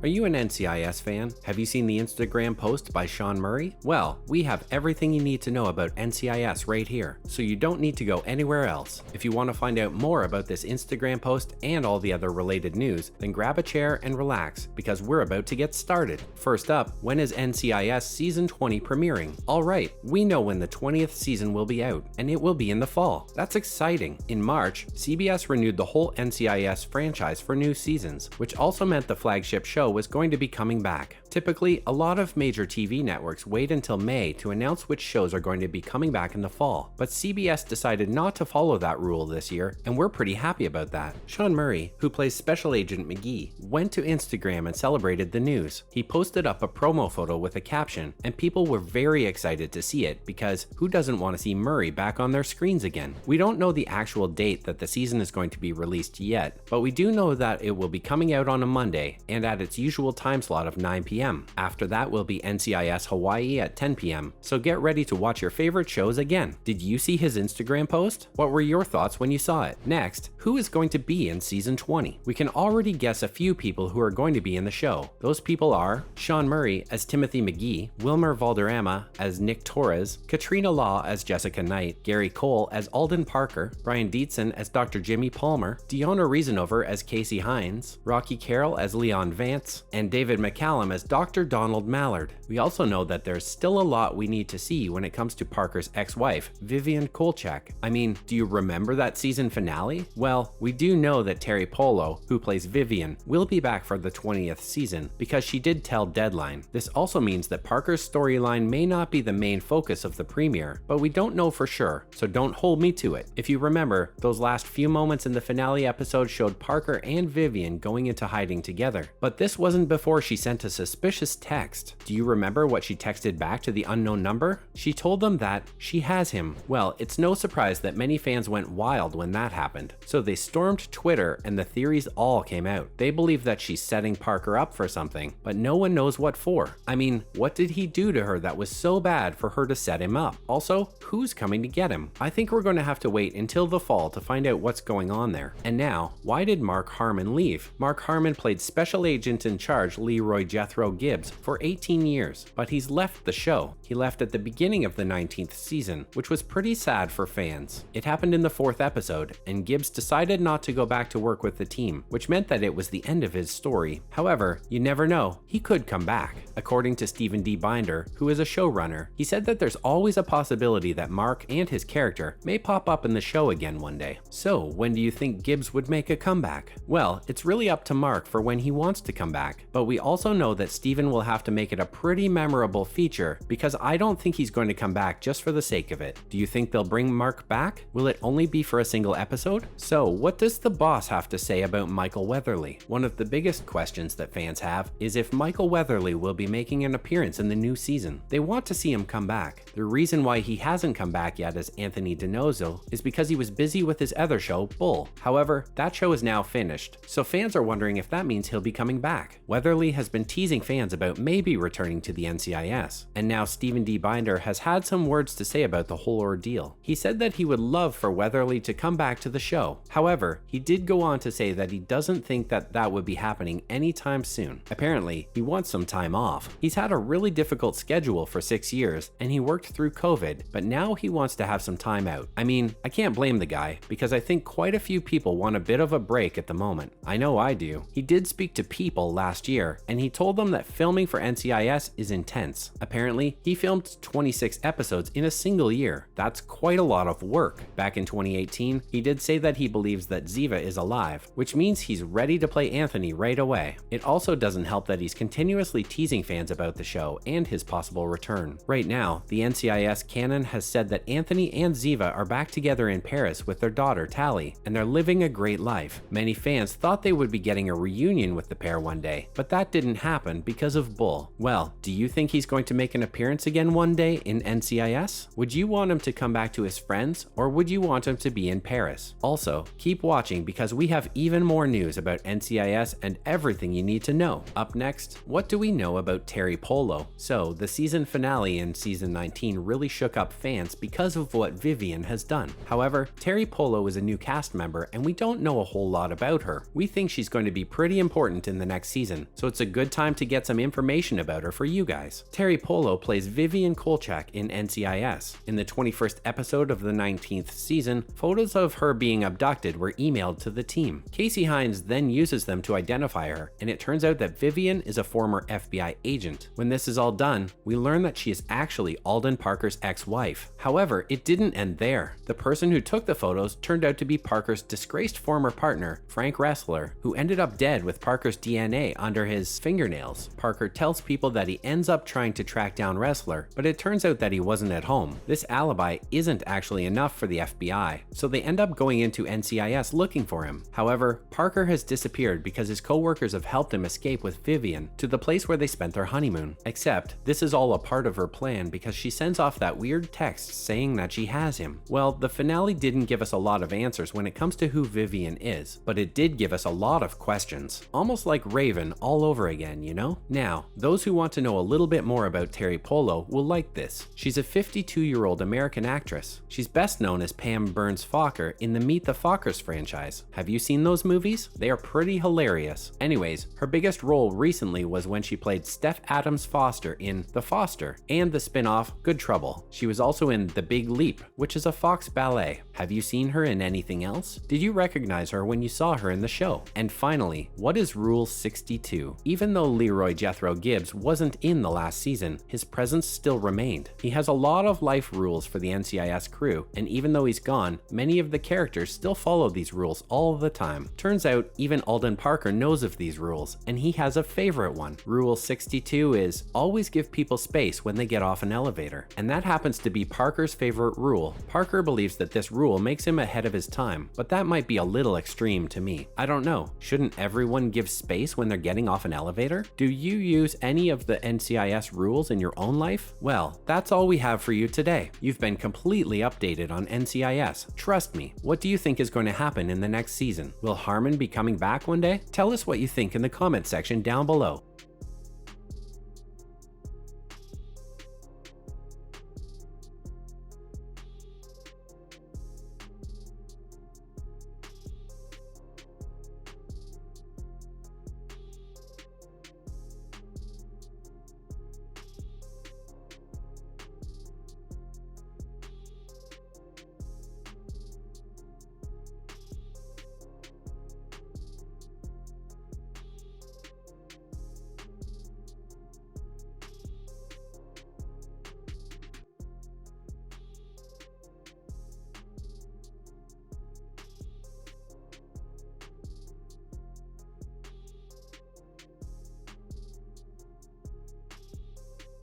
Are you an NCIS fan? Have you seen the Instagram post by Sean Murray? Well, we have everything you need to know about NCIS right here, so you don't need to go anywhere else. If you want to find out more about this Instagram post and all the other related news, then grab a chair and relax, because we're about to get started. First up, when is NCIS Season 20 premiering? Alright, we know when the 20th season will be out, and it will be in the fall. That's exciting. In March, CBS renewed the whole NCIS franchise for new seasons, which also meant the flagship show was going to be coming back. Typically, a lot of major TV networks wait until May to announce which shows are going to be coming back in the fall, but CBS decided not to follow that rule this year, and we're pretty happy about that. Sean Murray, who plays Special Agent McGee, went to Instagram and celebrated the news. He posted up a promo photo with a caption, and people were very excited to see it because who doesn't want to see Murray back on their screens again? We don't know the actual date that the season is going to be released yet, but we do know that it will be coming out on a Monday and at its usual time slot of 9 p.m. After that will be NCIS Hawaii at 10 p.m. So get ready to watch your favorite shows again. Did you see his Instagram post? What were your thoughts when you saw it? Next, who is going to be in Season 20? We can already guess a few people who are going to be in the show. Those people are Sean Murray as Timothy McGee, Wilmer Valderrama as Nick Torres, Katrina Law as Jessica Knight, Gary Cole as Alden Parker, Brian Dietzen as Dr. Jimmy Palmer, Deanna Reasonover as Casey Hines, Rocky Carroll as Leon Vance, and David McCallum as Dr. Donald Mallard. We also know that there's still a lot we need to see when it comes to Parker's ex-wife, Vivian Kolchak. I mean, do you remember that season finale? Well, we do know that Terry Polo, who plays Vivian, will be back for the 20th season because she did tell Deadline. This also means that Parker's storyline may not be the main focus of the premiere, but we don't know for sure, so don't hold me to it. If you remember, those last few moments in the finale episode showed Parker and Vivian going into hiding together, but this wasn't before she sent a suspicious text. Do you remember what she texted back to the unknown number? She told them that she has him. Well, it's no surprise that many fans went wild when that happened. So they stormed Twitter and the theories all came out. They believe that she's setting Parker up for something, but no one knows what for. I mean, what did he do to her that was so bad for her to set him up? Also, who's coming to get him? I think we're going to have to wait until the fall to find out what's going on there. And now, why did Mark Harmon leave? Mark Harmon played Special Agent in Charge Leroy Jethro Gibbs for 18 years, but he's left the show. He left at the beginning of the 19th season, which was pretty sad for fans. It happened in the 4th episode, and Gibbs decided not to go back to work with the team, which meant that it was the end of his story. However, you never know, he could come back. According to Stephen D. Binder, who is a showrunner, he said that there's always a possibility that Mark and his character may pop up in the show again one day. So, when do you think Gibbs would make a comeback? Well, it's really up to Mark for when he wants to come back, but we also know that Stephen will have to make it a pretty memorable feature because I don't think he's going to come back just for the sake of it. Do you think they'll bring Mark back? Will it only be for a single episode? So, what does the boss have to say about Michael Weatherly? One of the biggest questions that fans have is if Michael Weatherly will be making an appearance in the new season. They want to see him come back. The reason why he hasn't come back yet as Anthony DiNozzo is because he was busy with his other show, Bull. However, that show is now finished, so fans are wondering if that means he'll be coming back. Weatherly has been teasing fans about maybe returning to the NCIS, and now Stephen D. Binder has had some words to say about the whole ordeal. He said that he would love for Weatherly to come back to the show. However, he did go on to say that he doesn't think that that would be happening anytime soon. Apparently, he wants some time off. He's had a really difficult schedule for 6 years, and he worked through COVID, but now he wants to have some time out. I mean, I can't blame the guy, because I think quite a few people want a bit of a break at the moment. I know I do. He did speak to People last year, and he told them that filming for NCIS is intense. Apparently, he filmed 26 episodes in a single year. That's quite a lot of work. Back in 2018, he did say that he believes that Ziva is alive, which means he's ready to play Anthony right away. It also doesn't help that he's continuously teasing fans about the show and his possible return. Right now, the NCIS canon has said that Anthony and Ziva are back together in Paris with their daughter Tally, and they're living a great life. Many fans thought they would be getting a reunion with the pair one day, but that didn't happen because of Bull. Well, do you think he's going to make an appearance again one day in NCIS? Would you want him to come back to his friends, or would you want him to be in Paris? Also, keep watching because we have even more news about NCIS and everything you need to know. Up next, what do we know about Terry Polo? So, the season finale in season 19 really shook up fans because of what Vivian has done. However, Terry Polo is a new cast member and we don't know a whole lot about her. We think she's going to be pretty important in the next season, so it's a good time to get some information about her for you guys. Terry Polo plays Vivian Kolchak in NCIS. In the 21st episode of the 19th season, photos of her being abducted were emailed to the team. Casey Hines then uses them to identify her, and it turns out that Vivian is a former FBI agent. When this is all done, we learn that she is actually Alden Parker's ex-wife. However, it didn't end there. The person who took the photos turned out to be Parker's disgraced former partner, Frank Ressler, who ended up dead with Parker's DNA under his fingernails. Parker tells people that he ends up trying to track down Ressler, but it turns out that he wasn't at home. This alibi isn't actually enough for the FBI, so they end up going into NCIS looking for him. However, Parker has disappeared because his co-workers have helped him escape with Vivian to the place where they spent their honeymoon. Except, this is all a part of her plan because she sends off that weird text saying that she has him. Well, the finale didn't give us a lot of answers when it comes to who Vivian is, but it did give us a lot of questions. Almost like Raven all over again, you know? Now, those who want to know a little bit more about Terry Polo will like this. She's a 52-year-old American actress. She's best known as Pam Burns-Fokker in the Meet the Fockers franchise. Have you seen those movies? They are pretty hilarious. Anyways, her biggest role recently was when she played Steph Adams Foster in The Foster and the spin-off Good Trouble. She was also in The Big Leap, which is a Fox ballet. Have you seen her in anything else? Did you recognize her when you saw her in the show? And finally, what is Rule 62? Even though Leroy Jethro Gibbs wasn't in the last season, his presence still remained. He has a lot of life rules for the NCIS crew, and even though he's gone, many of the characters still follow these rules all the time. Turns out, even Alden Parker knows of these rules, and he has a favorite one. Rule 62 is always give people space when they get off an elevator, and that happens to be Parker's favorite rule. Parker believes that this rule makes him ahead of his time, but that might be a little extreme to me. I don't know, shouldn't everyone give space when they're getting off an elevator? Do you use any of the NCIS rules in your own life? Well, that's all we have for you today. You've been completely updated on NCIS. Trust me, what do you think is going to happen in the next season? Will Harmon be coming back one day? Tell us what you think in the comment section down below.